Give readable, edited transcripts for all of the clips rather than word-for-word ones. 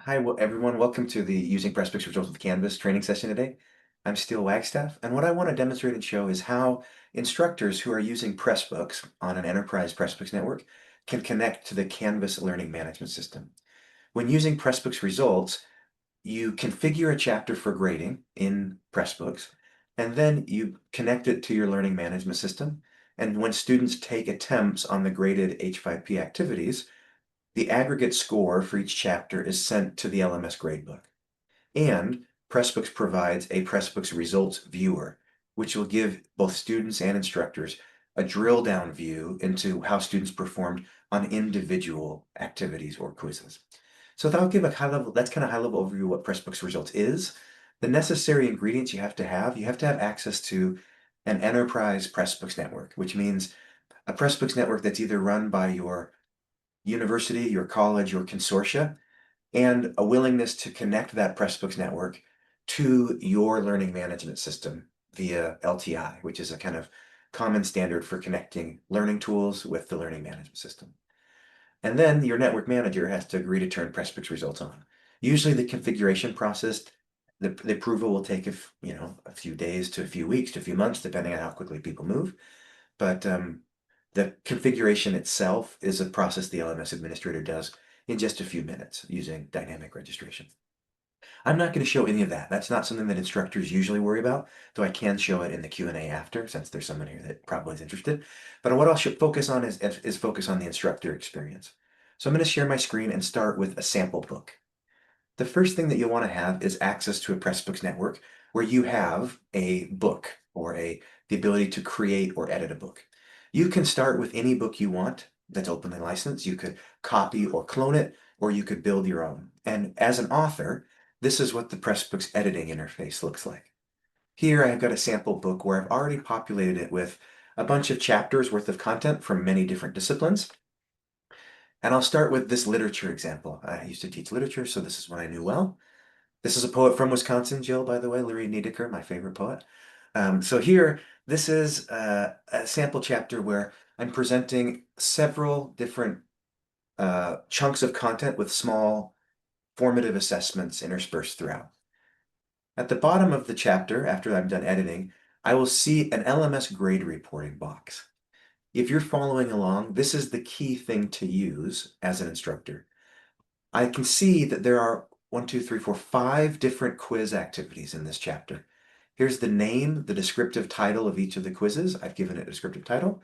Hi, everyone. Welcome to the Using Pressbooks Results with Canvas training session today. I'm Steele Wagstaff, and what I want to demonstrate and show is how instructors who are using Pressbooks on an enterprise Pressbooks network can connect to the Canvas learning management system. When using Pressbooks results, you configure a chapter for grading in Pressbooks, and then you connect it to your learning management system. And when students take attempts on the graded H5P activities, the aggregate score for each chapter is sent to the LMS gradebook. And Pressbooks provides a Pressbooks results viewer, which will give both students and instructors a drill down view into how students performed on individual activities or quizzes. So that'll give a that's kind of high level overview of what Pressbooks results is. The necessary ingredients you have to have access to an enterprise Pressbooks network, which means a Pressbooks network that's either run by your university, your college, your consortia, and a willingness to connect that Pressbooks network to your learning management system via LTI, which is a kind of common standard for connecting learning tools with the learning management system. And then your network manager has to agree to turn Pressbooks results on. Usually the configuration process, the approval will take a few days to a few weeks to a few months, depending on how quickly people move. But the configuration itself is a process the LMS administrator does in just a few minutes using dynamic registration. I'm not going to show any of that. That's not something that instructors usually worry about, though I can show it in the Q&A after, since there's someone here that probably is interested. But what I'll focus on is focus on the instructor experience. So I'm going to share my screen and start with a sample book. The first thing that you'll want to have is access to a Pressbooks network where you have a book or the ability to create or edit a book. You can start with any book you want that's openly licensed. You could copy or clone it, or you could build your own. And as an author, this is what the Pressbooks editing interface looks like. Here I've got a sample book where I've already populated it with a bunch of chapters worth of content from many different disciplines. And I'll start with this literature example. I used to teach literature, so this is one I knew well. This is a poet from Wisconsin, Jill, by the way, Larry Niedecker, my favorite poet. So here, this is a sample chapter where I'm presenting several different chunks of content with small formative assessments interspersed throughout. At the bottom of the chapter, after I'm done editing, I will see an LMS grade reporting box. If you're following along, this is the key thing to use as an instructor. I can see that there are 5 different quiz activities in this chapter. Here's the name, the descriptive title of each of the quizzes. I've given it a descriptive title.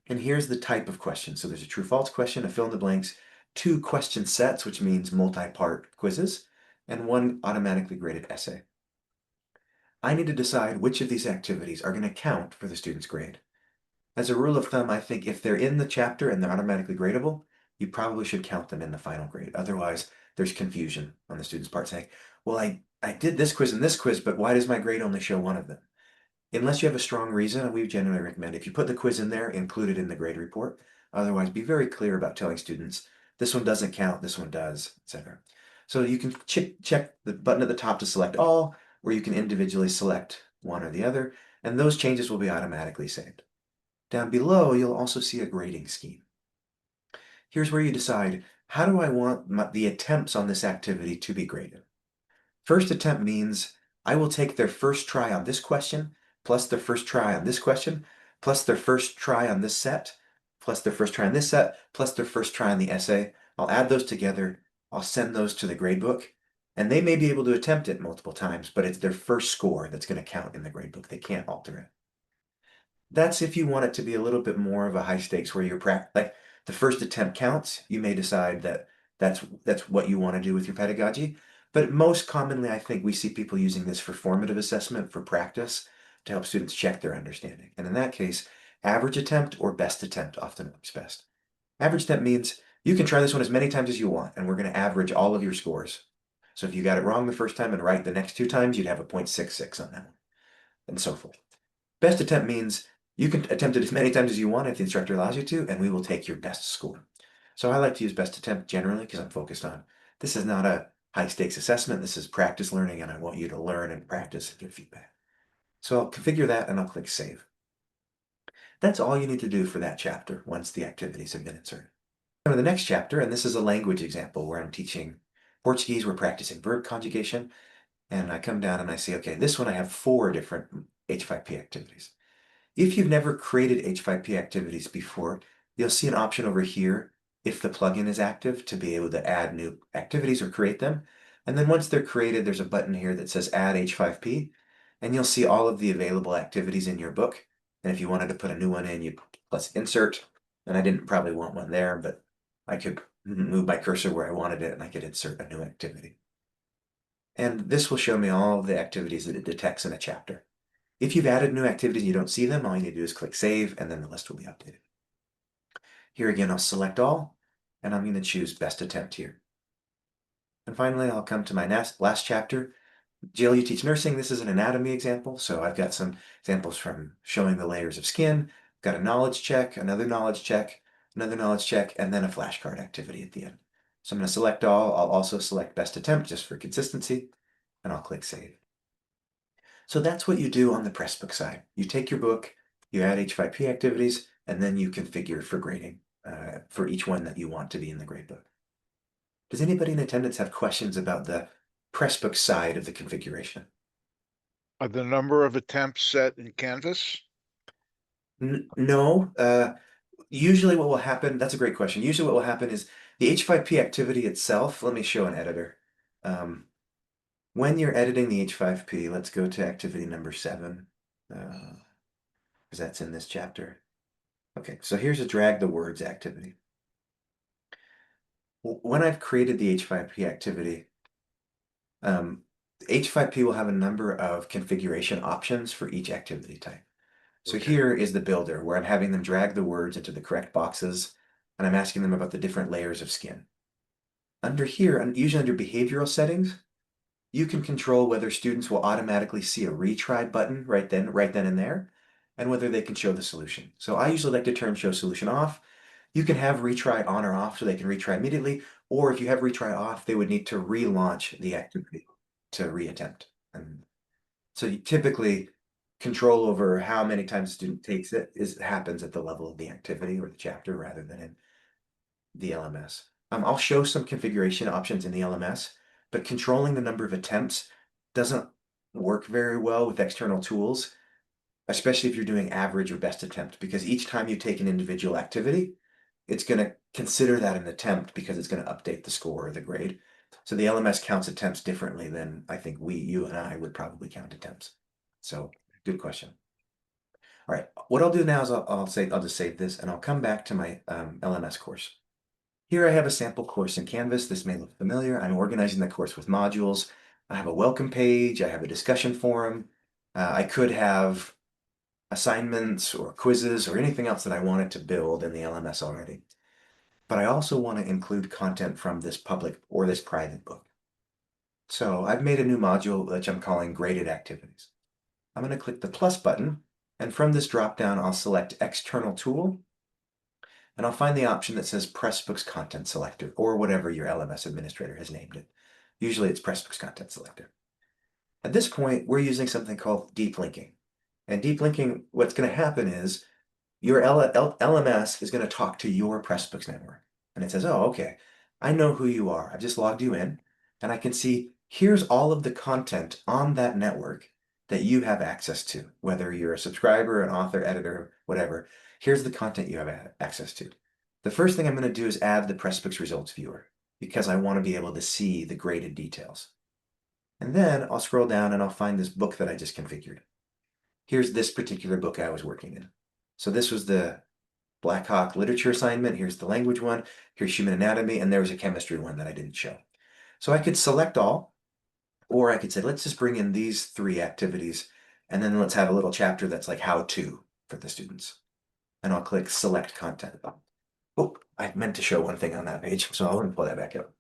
And here's the type of question. So there's a true-false question, a fill in the blanks, 2 question sets, which means multi-part quizzes, and 1 automatically graded essay. I need to decide which of these activities are going to count for the student's grade. As a rule of thumb, I think if they're in the chapter and they're automatically gradable, you probably should count them in the final grade. Otherwise, there's confusion on the student's part saying, well, I did this quiz and this quiz, but why does my grade only show one of them? Unless you have a strong reason, we generally recommend if you put the quiz in there, include it in the grade report. Otherwise, be very clear about telling students, this one doesn't count, this one does, etc. So you can check the button at the top to select all, or you can individually select one or the other, and those changes will be automatically saved. Down below, you'll also see a grading scheme. Here's where you decide, how do I want the attempts on this activity to be graded? First attempt means I will take their first try on this question, plus their first try on this question, plus their first try on this set, plus their first try on this set, plus their first try on the essay. I'll add those together. I'll send those to the gradebook, and they may be able to attempt it multiple times, but it's their first score that's going to count in the gradebook. They can't alter it. That's if you want it to be a little bit more of a high stakes where you're like the first attempt counts. You may decide that that's what you want to do with your pedagogy. But most commonly, I think we see people using this for formative assessment, for practice, to help students check their understanding. And in that case, average attempt or best attempt often works best. Average attempt means you can try this one as many times as you want, and we're going to average all of your scores. So if you got it wrong the first time and right the next 2 times, you'd have a 0.66 on that one, and so forth. Best attempt means you can attempt it as many times as you want if the instructor allows you to, and we will take your best score. So I like to use best attempt generally because I'm focused on this is not a high stakes assessment. This is practice learning, and I want you to learn and practice and give feedback. So I'll configure that and I'll click save. That's all you need to do for that chapter once the activities have been inserted. Go to the next chapter, and this is a language example where I'm teaching Portuguese, we're practicing verb conjugation. And I come down and I see, okay, this one I have 4 different H5P activities. If you've never created H5P activities before, you'll see an option over here if the plugin is active to be able to add new activities or create them. And then once they're created, there's a button here that says Add H5P, and you'll see all of the available activities in your book. And if you wanted to put a new one in, you press Insert. And I didn't probably want one there, but I could move my cursor where I wanted it and I could insert a new activity. And this will show me all of the activities that it detects in a chapter. If you've added new activities and you don't see them, all you need to do is click Save, and then the list will be updated. Here again, I'll select all, and I'm going to choose Best Attempt here. And finally, I'll come to my last chapter. Jill, you teach nursing. This is an anatomy example, so I've got some examples from showing the layers of skin. Got a knowledge check, another knowledge check, another knowledge check, and then a flashcard activity at the end. So I'm going to select all. I'll also select Best Attempt just for consistency, and I'll click Save. So that's what you do on the Pressbook side. You take your book, you add H5P activities, and then you configure for grading for each one that you want to be in the gradebook. Does anybody in attendance have questions about the Pressbook side of the configuration? Are the number of attempts set in Canvas? No. Usually what will happen, that's a great question. Usually what will happen is the H5P activity itself, let me show an editor. When you're editing the H5P, let's go to activity number 7, because that's in this chapter. Okay, so here's a drag the words activity. When I've created the H5P activity, H5P will have a number of configuration options for each activity type. So Okay. here is the builder where I'm having them drag the words into the correct boxes, and I'm asking them about the different layers of skin. Under here, usually under behavioral settings, you can control whether students will automatically see a retry button right then and there, and whether they can show the solution. So I usually like to turn show solution off. You can have retry on or off so they can retry immediately, or if you have retry off, they would need to relaunch the activity to reattempt. And so you typically control over how many times a student takes it happens at the level of the activity or the chapter rather than in the LMS. I'll show some configuration options in the LMS, but controlling the number of attempts doesn't work very well with external tools, especially if you're doing average or best attempt, because each time you take an individual activity, it's going to consider that an attempt because it's going to update the score or the grade. So the LMS counts attempts differently than I think you and I would probably count attempts. So good question. All right, what I'll do now is I'll just save this and I'll come back to my LMS course. Here I have a sample course in Canvas. This may look familiar. I'm organizing the course with modules. I have a welcome page. I have a discussion forum. I could have assignments or quizzes or anything else that I wanted to build in the LMS already. But I also want to include content from this public or this private book. So I've made a new module which I'm calling Graded Activities. I'm going to click the plus button, and from this dropdown, I'll select External Tool, and I'll find the option that says Pressbooks Content Selector, or whatever your LMS administrator has named it. Usually it's Pressbooks Content Selector. At this point, we're using something called deep linking. And deep linking, what's going to happen is your LMS is going to talk to your Pressbooks network. And it says, oh, okay, I know who you are. I've just logged you in, and I can see here's all of the content on that network that you have access to, whether you're a subscriber, an author, editor, whatever. Here's the content you have access to. The first thing I'm going to do is add the Pressbooks results viewer because I want to be able to see the graded details. And then I'll scroll down and I'll find this book that I just configured. Here's this particular book I was working in. So this was the Black Hawk literature assignment. Here's the language one. Here's human anatomy. And there was a chemistry one that I didn't show. So I could select all, or I could say, let's just bring in these 3 activities. And then let's have a little chapter that's like how to for the students. And I'll click select content. Oh, I meant to show one thing on that page. So I want to pull that back up.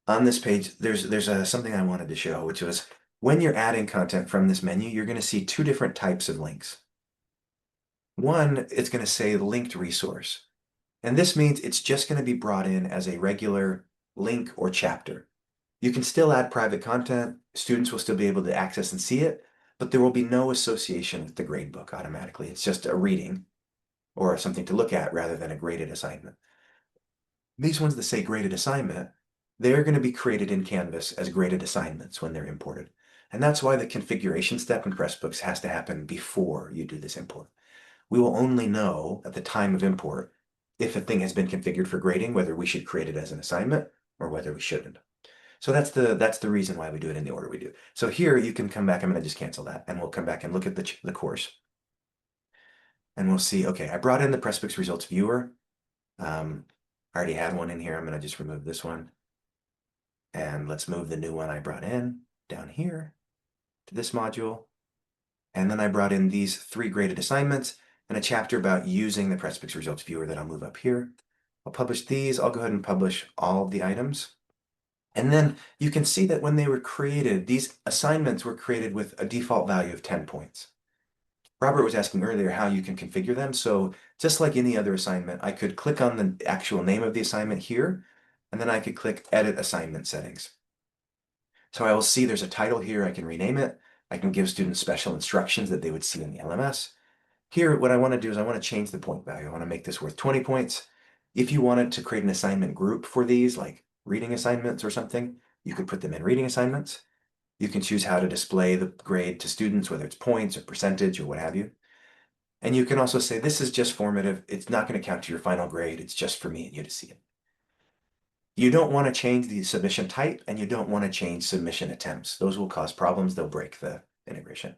On this page, there's something I wanted to show, which was when you're adding content from this menu, you're going to see 2 different types of links. One, it's going to say linked resource. And this means it's just going to be brought in as a regular link or chapter. You can still add private content. Students will still be able to access and see it, but there will be no association with the gradebook automatically. It's just a reading or something to look at rather than a graded assignment. These ones that say graded assignment, they're going to be created in Canvas as graded assignments when they're imported. And that's why the configuration step in Pressbooks has to happen before you do this import. We will only know at the time of import if a thing has been configured for grading, whether we should create it as an assignment or whether we shouldn't. So that's the reason why we do it in the order we do. So here you can come back. I'm going to just cancel that, and we'll come back and look at the course, and we'll see. Okay, I brought in the Pressbooks results viewer. I already had one in here. I'm going to just remove this one, and let's move the new one I brought in down here to this module. And then I brought in these 3 graded assignments and a chapter about using the Pressbooks results viewer that I'll move up here. I'll publish these. I'll go ahead and publish all of the items. And then you can see that when they were created, these assignments were created with a default value of 10 points. Robert was asking earlier how you can configure them. So just like any other assignment, I could click on the actual name of the assignment here, and then I could click Edit Assignment Settings. So I will see there's a title here. I can rename it. I can give students special instructions that they would see in the LMS. Here, what I want to do is I want to change the point value. I want to make this worth 20 points. If you wanted to create an assignment group for these, like reading assignments or something, you could put them in reading assignments. You can choose how to display the grade to students, whether it's points or percentage or what have you. And you can also say, this is just formative. It's not going to count to your final grade. It's just for me and you to see it. You don't want to change the submission type, and you don't want to change submission attempts. Those will cause problems. They'll break the integration.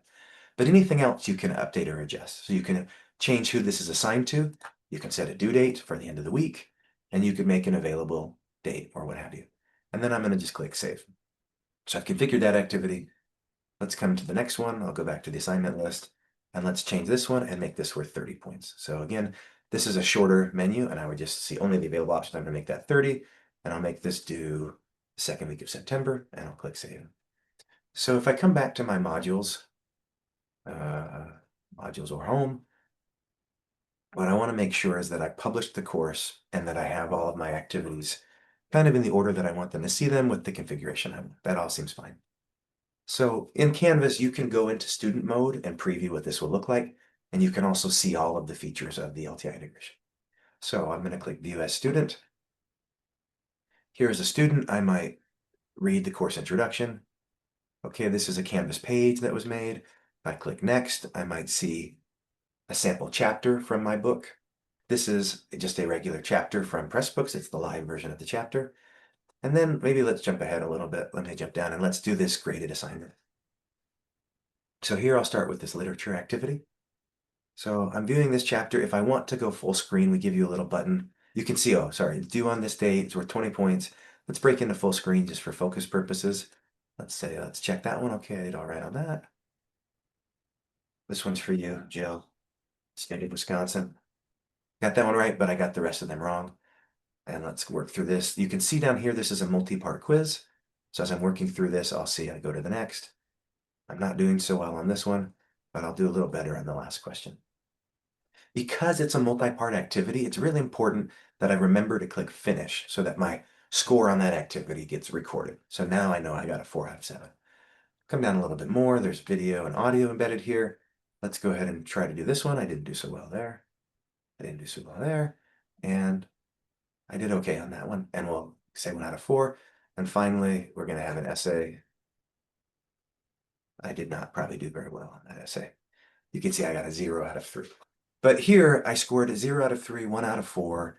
But anything else you can update or adjust. So you can change who this is assigned to. You can set a due date for the end of the week, and you could make an available date or what have you. And then I'm going to just click Save. So I've configured that activity. Let's come to the next one. I'll go back to the assignment list, and let's change this one and make this worth 30 points. So again, this is a shorter menu, and I would just see only the available options. I'm going to make that 30, and I'll make this due the second week of September, and I'll click Save. So if I come back to my modules, modules or home, what I want to make sure is that I published the course and that I have all of my activities kind of in the order that I want them to see them with the configuration. That all seems fine. So in Canvas, you can go into student mode and preview what this will look like. And you can also see all of the features of the LTI integration. So I'm going to click View as Student. Here as a student, I might read the course introduction. Okay, this is a Canvas page that was made. If I click Next, I might see a sample chapter from my book. This is just a regular chapter from Pressbooks. It's the live version of the chapter. And then maybe let's jump ahead a little bit. Let me jump down and let's do this graded assignment. So here I'll start with this literature activity. So I'm viewing this chapter. If I want to go full screen, we give you a little button. You can see, oh, sorry, due on this date, it's worth 20 points. Let's break into full screen just for focus purposes. Let's check that one. Okay, I did all right on that. This one's for you, Jill, state of Wisconsin. Got that one right, but I got the rest of them wrong. And let's work through this. You can see down here, this is a multi-part quiz. So as I'm working through this, I'll see I go to the next. I'm not doing so well on this one, but I'll do a little better on the last question. Because it's a multi-part activity, it's really important that I remember to click finish so that my score on that activity gets recorded. So now I know I got a 4 out of 7. Come down a little bit more. There's video and audio embedded here. Let's go ahead and try to do this one. I didn't do so well there. I didn't do so well there. And I did okay on that one. And we'll say 1 out of 4. And finally, we're going to have an essay. I did not probably do very well on that essay. You can see I got a 0 out of 3. But here I scored a 0 out of 3, 1 out of 4.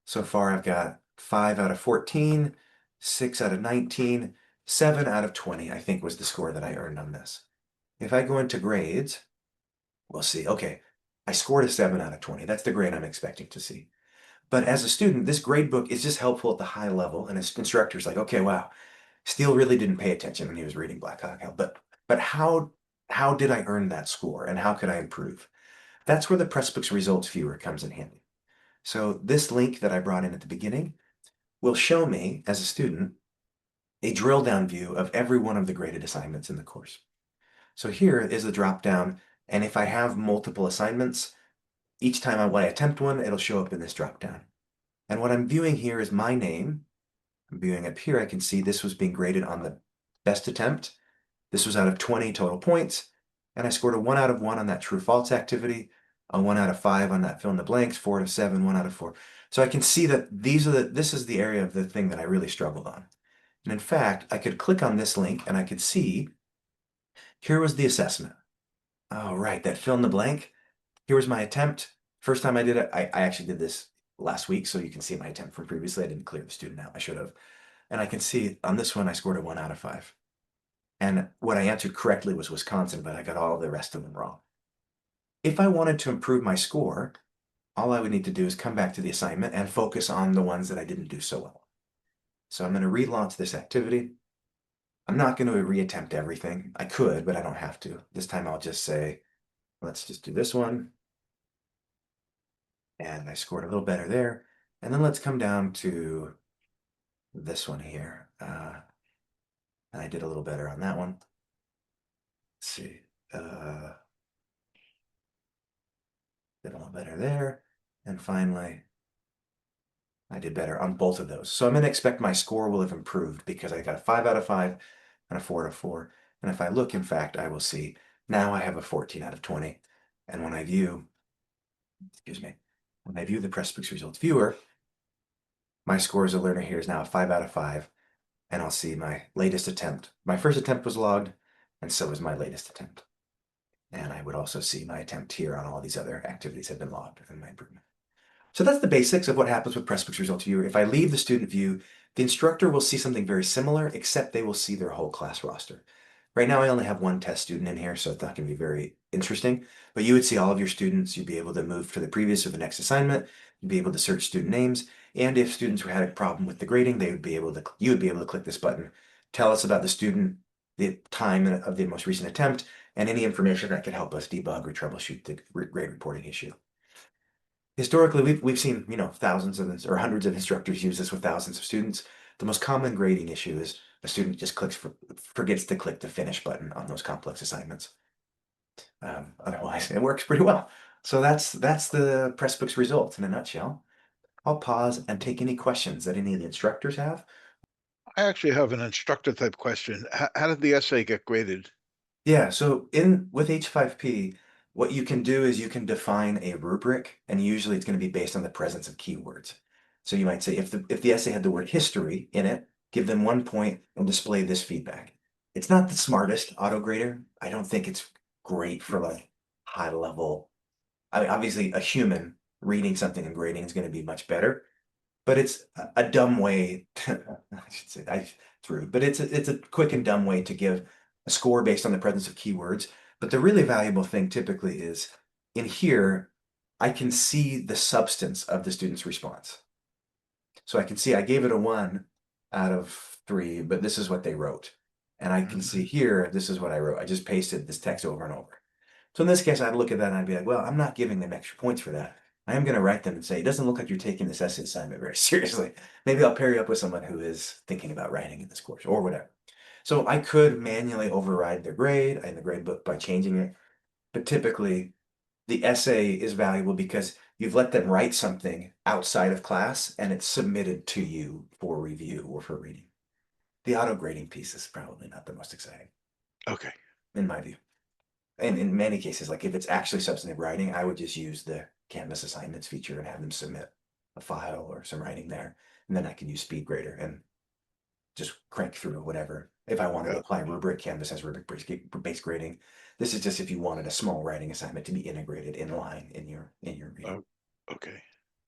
So far I've got 5 out of 14, 6 out of 19, 7 out of 20, I think was the score that I earned on this. If I go into grades, we'll see, okay, I scored a 7 out of 20. That's the grade I'm expecting to see. But as a student, this grade book is just helpful at the high level. And as instructor's like, okay, wow, Steele really didn't pay attention when he was reading Black Hawk Down. But how did I earn that score and how could I improve? That's where the Pressbooks results viewer comes in handy. So this link that I brought in at the beginning will show me, as a student, a drill down view of every one of the graded assignments in the course. So here is the drop down, and if I have multiple assignments, each time when I attempt one, it'll show up in this drop down. And what I'm viewing here is my name. I'm viewing up here, I can see this was being graded on the best attempt. This was out of 20 total points, and I scored a 1 out of 1 on that true-false activity, a 1 out of 5 on that fill in the blanks, 4 out of 7, 1 out of 4. So I can see that this is the area of the thing that I really struggled on. And in fact, I could click on this link and I could see here was the assessment. Oh, right, that fill in the blank. Here was my attempt. First time I did it, I actually did this last week, so you can see my attempt from previously. I didn't clear the student out. I should have. And I can see on this one, I scored a 1 out of 5. And what I answered correctly was Wisconsin, but I got all the rest of them wrong. If I wanted to improve my score, all I would need to do is come back to the assignment and focus on the ones that I didn't do so well. So I'm going to relaunch this activity. I'm not going to reattempt everything. I could, but I don't have to. This time I'll just say, let's just do this one. And I scored a little better there. And then let's come down to this one here. I did a little better on that one. Let's see. Did a little better there. And finally, I did better on both of those. So I'm going to expect my score will have improved because I got a 5 out of 5 and a 4 out of 4. And if I look, in fact, I will see now I have a 14 out of 20. And when I view, excuse me, when I view the Pressbooks results viewer, my score as a learner here is now a 5 out of 5. And I'll see my latest attempt. My first attempt was logged, and so was my latest attempt. And I would also see my attempt here on all these other activities have been logged and my improvement. So that's the basics of what happens with Pressbooks Results Viewer. If I leave the student view, the instructor will see something very similar, except they will see their whole class roster. Right now, I only have one test student in here, so it's not going to be very interesting. But you would see all of your students. You'd be able to move to the previous or the next assignment. You'd be able to search student names. And if students had a problem with the grading, you would be able to click this button, tell us about the student, the time of the most recent attempt, and any information that could help us debug or troubleshoot the grade reporting issue. Historically, we've seen, thousands of or hundreds of instructors use this with thousands of students. The most common grading issue is a student just forgets to click the finish button on those complex assignments. Otherwise, it works pretty well. So that's the Pressbooks results in a nutshell. I'll pause and take any questions that any of the instructors have. I actually have an instructor type question. How did the essay get graded? Yeah, so in with H5P, what you can do is you can define a rubric, and usually it's going to be based on the presence of keywords. So you might say if the essay had the word history in it, give them 1 point and display this feedback. It's not the smartest auto grader. I don't think it's great for like high level. I mean, obviously a human reading something and grading is going to be much better, but it's a dumb way I should say it's rude, but it's a quick and dumb way to give a score based on the presence of keywords. But the really valuable thing typically is in here, I can see the substance of the student's response. So I can see I gave it a 1 out of 3, but this is what they wrote. And I can see here, this is what I wrote. I just pasted this text over and over. So in this case, I'd look at that and I'd be like, well, I'm not giving them extra points for that. I am going to write them and say, it doesn't look like you're taking this essay assignment very seriously. Maybe I'll pair you up with someone who is thinking about writing in this course or whatever. So I could manually override their grade in the grade book by changing it. But typically, the essay is valuable because you've let them write something outside of class and it's submitted to you for review or for reading. The auto grading piece is probably not the most exciting, Okay. in my view. And in many cases, like if it's actually substantive writing, I would just use the Canvas assignments feature and have them submit a file or some writing there. And then I can use SpeedGrader and just crank through whatever. If I wanted to Yeah. apply rubric, Canvas has rubric-based grading. This is just if you wanted a small writing assignment to be integrated in line in your reading. Oh, okay.